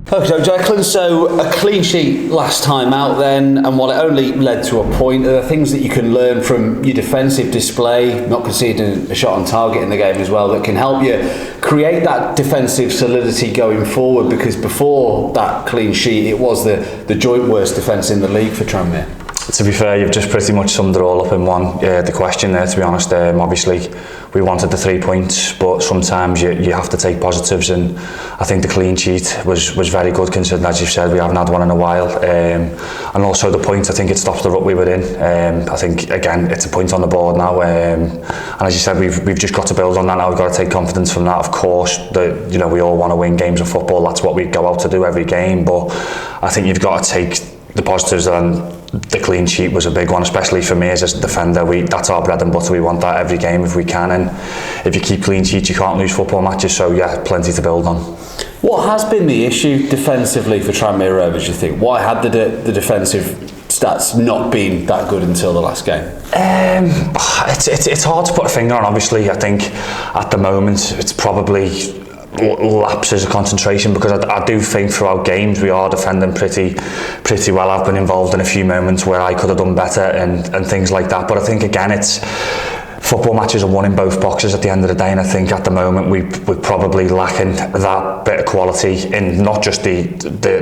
Okay, so Declan, so a clean sheet last time out then, and while it only led to a point, are there things that you can learn from your defensive display, not conceding a shot on target in the game as well, that can help you create that defensive solidity going forward? Because before that clean sheet, it was the joint worst defence in the league for Tranmere. To be fair, you've just pretty much summed it all up in one, the question there, to be honest. Obviously, we wanted the 3 points, but sometimes you have to take positives, and I think the clean sheet was very good, considering, as you've said, we haven't had one in a while. And also the point, I think it stopped the rut we were in. I think, again, it's a point on the board now. And as you said, we've just got to build on that now. We've got to take confidence from that. Of course, we all want to win games of football. That's what we go out to do every game. But I think you've got to take the positives, and the clean sheet was a big one, especially for me as a defender. That's our bread and butter. We want that every game if we can, and if you keep clean sheets, you can't lose football matches. So yeah, plenty to build on. What has been the issue defensively for Tranmere Rovers, you think? Why had the defensive stats not been that good until the last game? It's hard to put a finger on. Obviously, I think at the moment it's probably lapses of concentration, because I do think throughout games we are defending pretty well. I've been involved in a few moments where I could have done better and things like that, but I think again it's football matches are won in both boxes at the end of the day, and I think at the moment we're probably lacking that bit of quality in not just the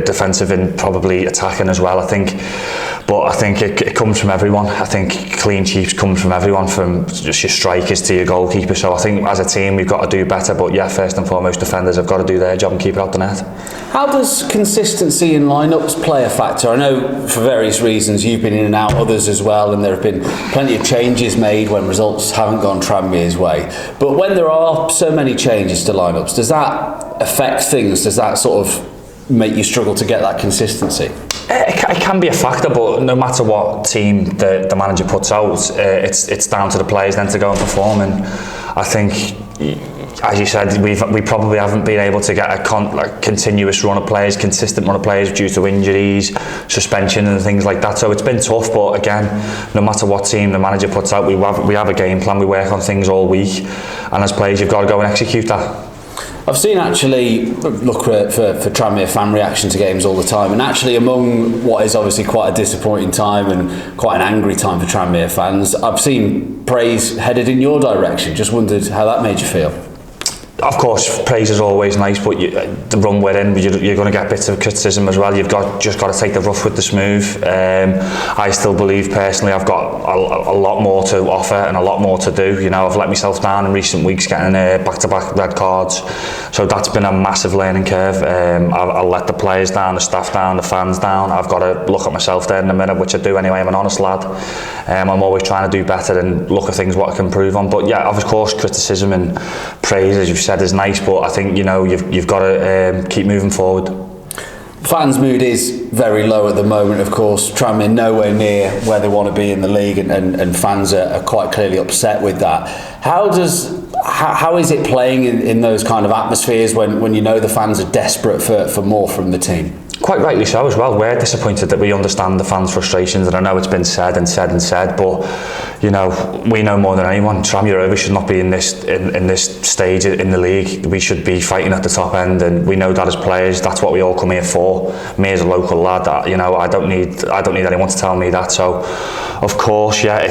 defensive and probably attacking as well. I think it comes from everyone. I think clean sheets come from everyone, from just your strikers to your goalkeeper. So I think as a team we've got to do better, but yeah, first and foremost defenders have got to do their job and keep it out the net. How does consistency in lineups play a factor? I know for various reasons you've been in and out, others as well, and there have been plenty of changes made when results haven't gone Tranmere's way. But when there are so many changes to lineups, does that affect things? Does that sort of make you struggle to get that consistency? It can be a factor, but no matter what team the manager puts out, it's down to the players then to go and perform. And I think, as you said, we probably haven't been able to get a continuous run of players, consistent run of players due to injuries, suspension and things like that. So it's been tough, but again, no matter what team the manager puts out, we have a game plan, we work on things all week, and as players you've got to go and execute that. I've seen actually look for Tranmere fan reaction to games all the time, and actually among what is obviously quite a disappointing time and quite an angry time for Tranmere fans, I've seen praise headed in your direction. Just wondered how that made you feel. Of course, praise is always nice, but the run we're in, you're going to get bits of criticism as well. You've just got to take the rough with the smooth. I still believe personally I've got a lot more to offer and a lot more to do. You know, I've let myself down in recent weeks getting back-to-back red cards, so that's been a massive learning curve. I'll let the players down, the staff down, the fans down. I've got to look at myself there in the mirror, which I do anyway. I'm an honest lad. I'm always trying to do better and look at things what I can improve on. But yeah, of course, criticism and praise, as you've said, is nice, but I think you've got to keep moving forward. Fans' mood is very low at the moment, of course. Tranmere nowhere near where they want to be in the league, and fans are quite clearly upset with that. How is it playing in those kind of atmospheres when you know the fans are desperate for more from the team? Quite rightly so as well. We're disappointed that we understand the fans' frustrations, and I know it's been said, but you know, we know more than anyone. Tranmere Rovers should not be in this stage in the league. We should be fighting at the top end, and we know that as players. That's what we all come here for. Me as a local lad, you know, I don't need anyone to tell me that. So, of course, yeah,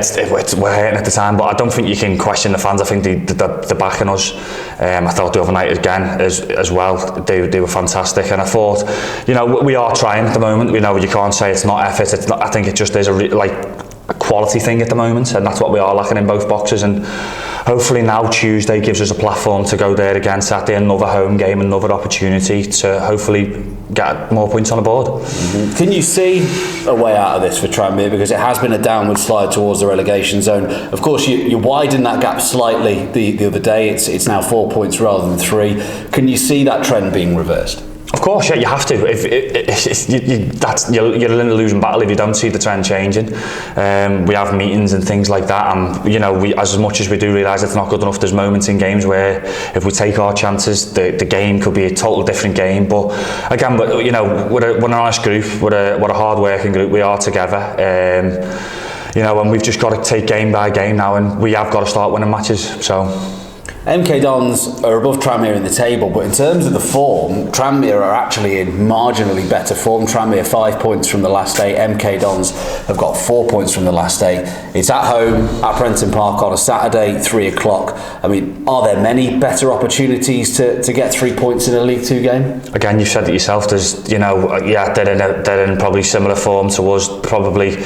we're hurting at the time, but I don't think you can question the fans. I think they're backing us. I thought the other night again as well. They were fantastic, and I thought, you know, we are trying at the moment. You know, you can't say it's not effort. It's not. I think it just is a quality thing at the moment, and that's what we are lacking in both boxes. And hopefully now Tuesday gives us a platform to go there again Saturday, another home game, another opportunity to hopefully get more points on the board. Mm-hmm. Can you see a way out of this for Tranmere, because it has been a downward slide towards the relegation zone? Of course, you widen that gap slightly the other day. It's now 4 points rather than 3. Can you see that trend being reversed? Of course, yeah, you have to. You're in a losing battle if you don't see the trend changing. We have meetings and things like that, and you know, as much as we do realise it's not good enough, there's moments in games where if we take our chances, the game could be a total different game. But again, you know, we're an honest group, we're a hard-working group. We are together. You know, and we've just got to take game by game now, and we have got to start winning matches. So. MK Dons are above Tranmere in the table, but in terms of the form, Tranmere are actually in marginally better form. Tranmere 5 points from the last 8. MK Dons have got 4 points from the last 8. It's at home at Prenton Park on a Saturday, 3 o'clock. I mean, are there many better opportunities to get 3 points in a League Two game? Again, you've said it yourself. There's, you know, yeah, they're in probably similar form to us, probably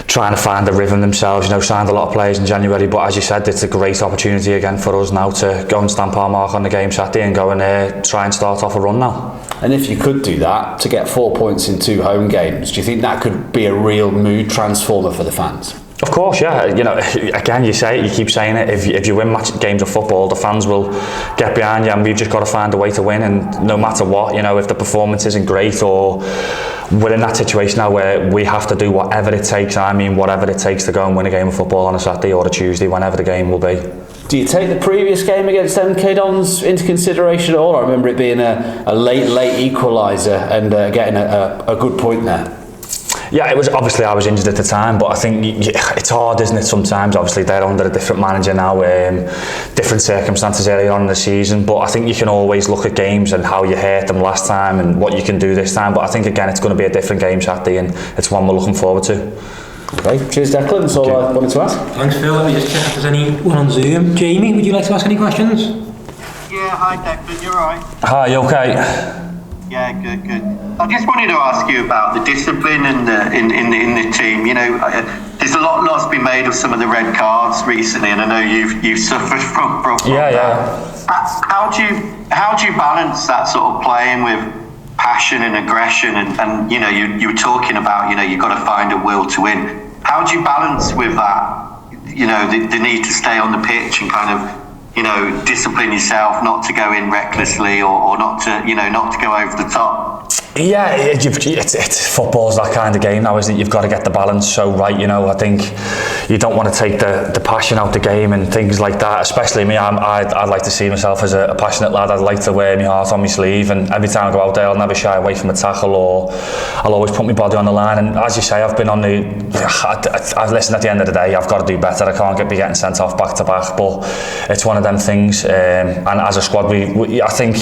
trying to find the rhythm themselves. You know, signed a lot of players in January, but as you said, it's a great opportunity again for us now to go and stamp our mark on the game Saturday and go and try and start off a run now. And if you could do that, to get 4 points in 2 home games, do you think that could be a real mood transformer for the fans? Of course, yeah. You know, again, you keep saying it. If you win games of football, the fans will get behind you, and we've just got to find a way to win. And no matter what, you know, if the performance isn't great, or we're in that situation now where we have to do whatever it takes. I mean, whatever it takes to go and win a game of football on a Saturday or a Tuesday, whenever the game will be. Do you take the previous game against MK Dons into consideration at all? I remember it being a late equaliser and getting a good point there. Yeah, it was obviously I was injured at the time, but I think it's hard, isn't it? Sometimes, obviously, they're under a different manager now, different circumstances earlier on in the season. But I think you can always look at games and how you hurt them last time and what you can do this time. But I think again, it's going to be a different game Saturday, and it's one we're looking forward to. Okay, cheers, Declan. That's all I wanted to ask. Thanks, Phil. Let me just check if there's anyone on Zoom. Jamie, would you like to ask any questions? Yeah, hi Declan, you're right. Hi, you okay? Yeah, good. I just wanted to ask you about the discipline in the team. You know, there's a lot's been made of some of the red cards recently, and I know you've suffered from yeah, that. Yeah. How do you balance that sort of playing with passion and aggression? And you know, you were talking about, you know, you've got to find a will to win. How do you balance with that? You know, the need to stay on the pitch and kind of, you know, discipline yourself not to go in recklessly or not to go over the top. Yeah, it's football's that kind of game now, isn't it? You've got to get the balance so right. You know, I think you don't want to take the passion out the game and things like that. Especially me, I'd like to see myself as a passionate lad. I'd like to wear my heart on my sleeve, and every time I go out there, I'll never shy away from a tackle, or I'll always put my body on the line. And as you say, I've been on I've listened. At the end of the day, I've got to do better. I can't be getting sent off back to back. But it's one of them things. And as a squad, we I think.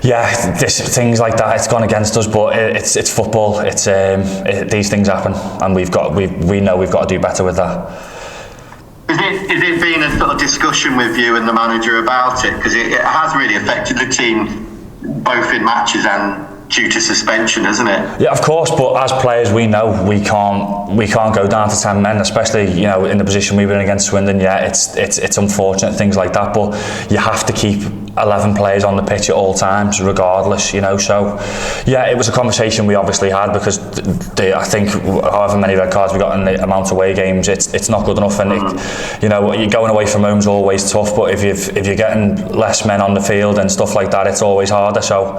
Yeah, things like that, it's gone against us, but it's football. These things happen, and we know we've got to do better with that. Is it been a sort of discussion with you and the manager about it? Because it has really affected the team, both in matches and due to suspension, isn't it? Yeah, of course. But as players, we know we can't go down to 10 men, especially, you know, in the position we were in against Swindon. Yeah, it's unfortunate, things like that. But you have to keep 11 players on the pitch at all times, regardless. You know, so yeah, it was a conversation we obviously had, because I think however many red cards we got in the amount of away games, it's not good enough. And you know, you're going away from home's always tough. But if you're getting less men on the field and stuff like that, it's always harder. So.